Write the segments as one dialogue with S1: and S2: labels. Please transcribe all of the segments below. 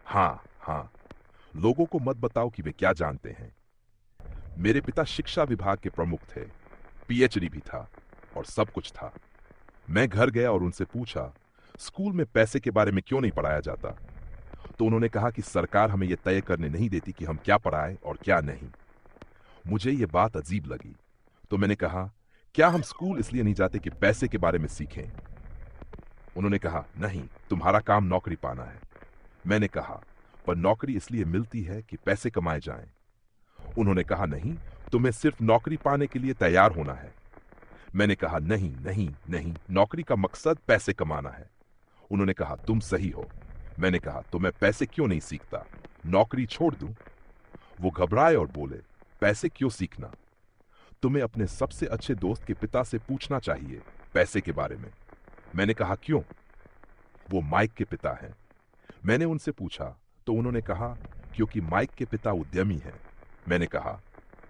S1: हाँ हाँ, लोगों को मत बताओ कि वे क्या जानते हैं। मेरे पिता शिक्षा विभाग के प्रमुख थे, पीएचडी भी था और सब कुछ था। मैं घर गया और उनसे पूछा, स्कूल में पैसे के बारे में क्यों नहीं पढ़ाया जाता? तो उन्होंने कहा कि सरकार हमें यह तय करने नहीं देती कि हम क्या पढ़ाएं और क्या नहीं। मुझे ये बात अजीब लगी, तो मैंने कहा, क्या हम स्कूल इसलिए नहीं जाते कि पैसे के बारे में सीखें? उन्होंने कहा, नहीं, तुम्हारा काम नौकरी पाना है। मैंने कहा, पर नौकरी इसलिए मिलती है कि पैसे कमाए जाएं। उन्होंने कहा, नहीं, तुम्हें सिर्फ नौकरी पाने के लिए तैयार होना है। मैंने कहा, नहीं नहीं नहीं, नौकरी का मकसद पैसे कमाना है। उन्होंने कहा, तुम सही हो। मैंने कहा, तो मैं पैसे क्यों नहीं सीखता, नौकरी छोड़ दूं? वो घबराए और बोले, पैसे क्यों सीखना? तुम्हें अपने सबसे अच्छे दोस्त के पिता से पूछना चाहिए पैसे के बारे में। मैंने कहा, क्यों? वो माइक के पिता हैं। मैंने उनसे पूछा तो उन्होंने कहा, क्योंकि माइक के पिता उद्यमी हैं। मैंने कहा,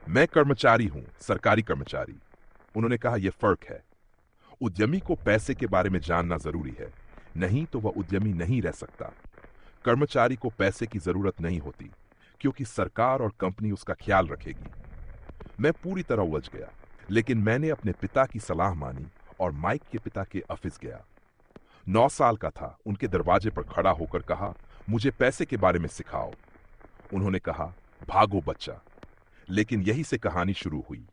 S1: मैं कर्मचारी हूं, सरकारी कर्मचारी। उन्होंने कहा, यह फर्क है। उद्यमी को पैसे के बारे में जानना जरूरी है, नहीं तो वह उद्यमी नहीं रह सकता। कर्मचारी को पैसे की जरूरत नहीं होती, क्योंकि सरकार और कंपनी उसका ख्याल रखेगी। मैं पूरी तरह उलझ गया, लेकिन मैंने अपने पिता की सलाह मानी और माइक के पिता के ऑफिस गया। 9 साल का था, उनके दरवाजे पर खड़ा होकर कहा, मुझे पैसे के बारे में सिखाओ। उन्होंने कहा, भागो बच्चा। लेकिन यही से कहानी शुरू हुई।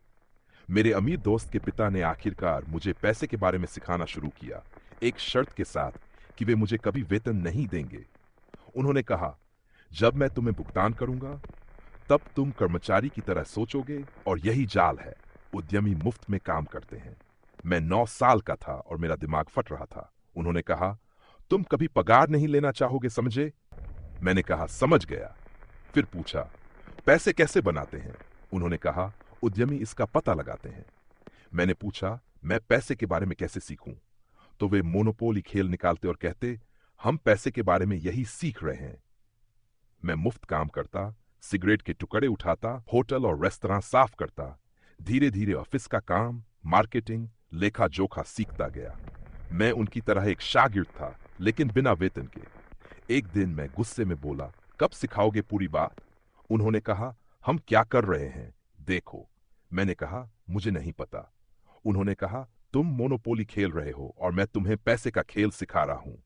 S1: मेरे अमीर दोस्त के पिता ने आखिरकार मुझे पैसे के बारे में सिखाना शुरू किया, एक शर्त के साथ कि वे मुझे कभी वेतन नहीं देंगे। उन्होंने कहा, जब मैं तुम्हें भुगतान करूंगा तब तुम कर्मचारी की तरह सोचोगे, और यही जाल है, उद्यमी मुफ्त में काम करते हैं। मैं 9 साल का था और मेरा दिमाग फट रहा था। उन्होंने कहा, तुम कभी पगार नहीं लेना चाहोगे, समझे? मैंने कहा, समझ गया। फिर पूछा, पैसे कैसे बनाते हैं? उन्होंने कहा, उद्यमी इसका पता लगाते हैं। मैंने पूछा, मैं पैसे के बारे में कैसे सीखूं? तो वे मोनोपोली खेल निकालते और कहते, हम पैसे के बारे में यही सीख रहे हैं। मैं मुफ्त काम करता, सिगरेट के टुकड़े उठाता, होटल और रेस्तरां साफ करता। धीरे धीरे ऑफिस का काम, मार्केटिंग, लेखा जोखा सीखता गया। मैं उनकी तरह एक शागिर्द था, लेकिन बिना वेतन के। एक दिन मैं गुस्से में बोला, कब सिखाओगे पूरी बात? उन्होंने कहा, हम क्या कर रहे हैं देखो। मैंने कहा, मुझे नहीं पता। उन्होंने कहा, तुम मोनोपोली खेल रहे हो और मैं तुम्हें पैसे का खेल सिखा रहा हूं।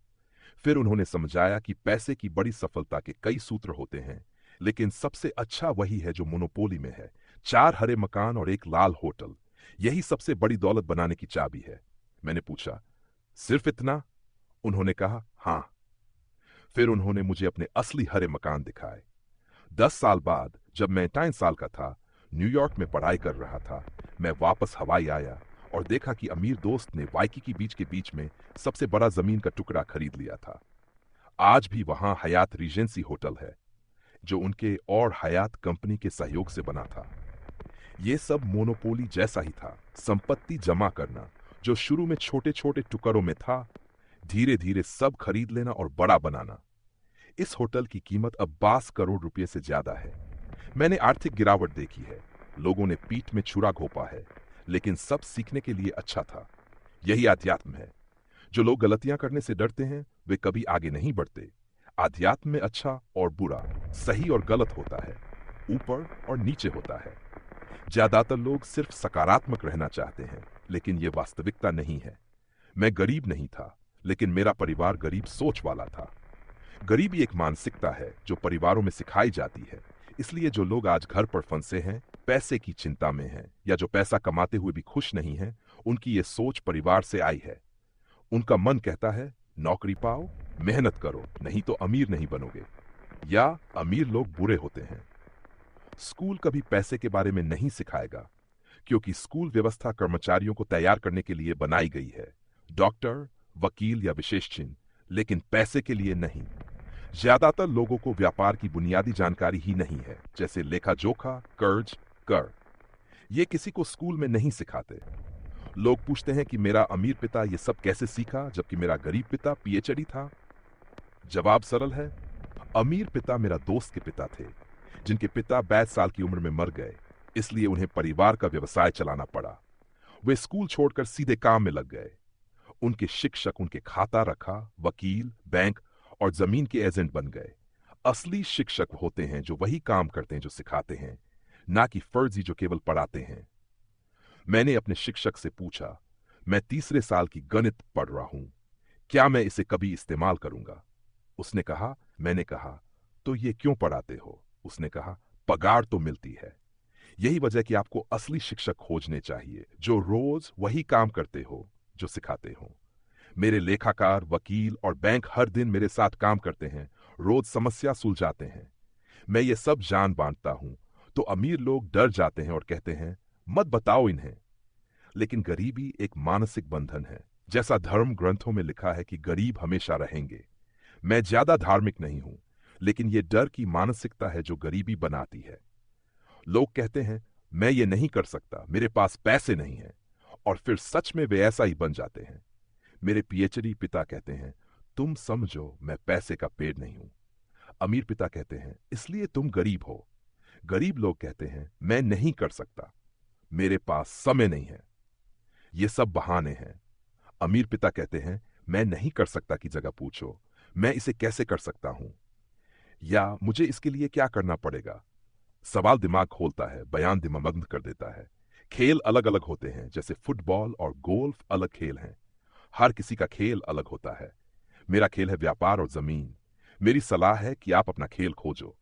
S1: फिर उन्होंने समझाया कि पैसे की बड़ी सफलता के कई सूत्र होते हैं, लेकिन सबसे अच्छा वही है जो मोनोपोली में है। 4 हरे मकान और एक लाल होटल, यही सबसे बड़ी दौलत बनाने की चाबी है। मैंने पूछा, सिर्फ इतना? उन्होंने कहा, हां। फिर उन्होंने मुझे अपने असली हरे मकान दिखाए। 10 साल बाद, जब मैं 23 साल का था, न्यूयॉर्क में पढ़ाई कर रहा था, मैं वापस हवाई आया और देखा कि अमीर दोस्त ने वाइकिकी बीच के बीच में सबसे बड़ा जमीन का टुकड़ा खरीद लिया था। आज भी वहां हयात रीजेंसी होटल है, जो उनके और हयात कंपनी के सहयोग से बना था। ये सब मोनोपोली जैसा ही था, संपत्ति जमा करना, जो शुरू में छोटे छोटे टुकड़ों में था, धीरे धीरे सब खरीद लेना और बड़ा बनाना। इस होटल की कीमत अब 22 करोड़ रुपए से ज्यादा है। मैंने आर्थिक गिरावट देखी है, लोगों ने पीठ में छुरा घोंपा है, लेकिन सब सीखने के लिए अच्छा था। यही आध्यात्म है। जो लोग गलतियां करने से डरते हैं, वे कभी आगे नहीं बढ़ते। आध्यात्म में अच्छा और बुरा, सही और गलत होता है, ऊपर और नीचे होता है। ज्यादातर लोग सिर्फ सकारात्मक रहना चाहते हैं, लेकिन यह वास्तविकता नहीं है। मैं गरीब नहीं था, लेकिन मेरा परिवार गरीब सोच वाला था। गरीबी एक मानसिकता है जो परिवारों में सिखाई जाती है। इसलिए जो लोग आज घर पर फंसे हैं, पैसे की चिंता में हैं, या जो पैसा कमाते हुए भी खुश नहीं हैं, उनकी ये सोच परिवार से आई है। उनका मन कहता है, नौकरी पाओ, मेहनत करो, नहीं तो अमीर नहीं बनोगे, या अमीर लोग बुरे होते हैं। स्कूल कभी पैसे के बारे में नहीं सिखाएगा, क्योंकि स्कूल व्यवस्था कर्मचारियों को तैयार करने के लिए बनाई गई है, डॉक्टर, वकील या विशेष चिन्ह, लेकिन पैसे के लिए नहीं। ज्यादातर लोगों को व्यापार की बुनियादी जानकारी ही नहीं है, जैसे लेखा जोखा, कर्ज, कर। ये किसी को स्कूल में नहीं सिखाते। लोग पूछते हैं कि मेरा अमीर पिता ये सब कैसे सीखा, जबकि मेरा गरीब पिता पीएचडी था। जवाब सरल है, अमीर पिता मेरा दोस्त के पिता थे, जिनके पिता 22 साल की उम्र में मर गए, इसलिए उन्हें परिवार का व्यवसाय चलाना पड़ा। वे स्कूल छोड़कर सीधे काम में लग गए। उनके शिक्षक उनके खाता रखा, वकील, बैंक और जमीन के एजेंट बन गए। असली शिक्षक होते हैं जो वही काम करते हैं जो सिखाते हैं, ना कि फर्जी जो केवल पढ़ाते हैं। मैंने अपने शिक्षक से पूछा, मैं तीसरे साल की गणित पढ़ रहा हूं, क्या मैं इसे कभी इस्तेमाल करूंगा? उसने कहा, मैंने कहा, तो ये क्यों पढ़ाते हो? उसने कहा, पगार तो मिलती है। यही वजह कि आपको असली शिक्षक खोजने चाहिए, जो रोज वही काम करते हो जो सिखाते हो। मेरे लेखाकार, वकील और बैंक हर दिन मेरे साथ काम करते हैं, रोज समस्या सुलझाते हैं। मैं ये सब जान बांटता हूं, तो अमीर लोग डर जाते हैं और कहते हैं, मत बताओ इन्हें। लेकिन गरीबी एक मानसिक बंधन है। जैसा धर्म ग्रंथों में लिखा है कि गरीब हमेशा रहेंगे। मैं ज्यादा धार्मिक नहीं हूं, लेकिन ये डर की मानसिकता है जो गरीबी बनाती है। लोग कहते हैं, मैं ये नहीं कर सकता, मेरे पास पैसे नहीं हैं, और फिर सच में वे ऐसा ही बन जाते हैं। मेरे पीएचडी पिता कहते हैं, तुम समझो मैं पैसे का पेड़ नहीं हूं। अमीर पिता कहते हैं, इसलिए तुम गरीब हो। गरीब लोग कहते हैं, मैं नहीं कर सकता, मेरे पास समय नहीं है। ये सब बहाने हैं। अमीर पिता कहते हैं, मैं नहीं कर सकता की जगह पूछो, मैं इसे कैसे कर सकता हूं, या मुझे इसके लिए क्या करना पड़ेगा। सवाल दिमाग खोलता है, बयान दिमागमग्न कर देता है। खेल अलग अलग होते हैं, जैसे फुटबॉल और गोल्फ अलग खेल हैं। हर किसी का खेल अलग होता है। मेरा खेल है व्यापार और जमीन। मेरी सलाह है कि आप अपना खेल खोजो।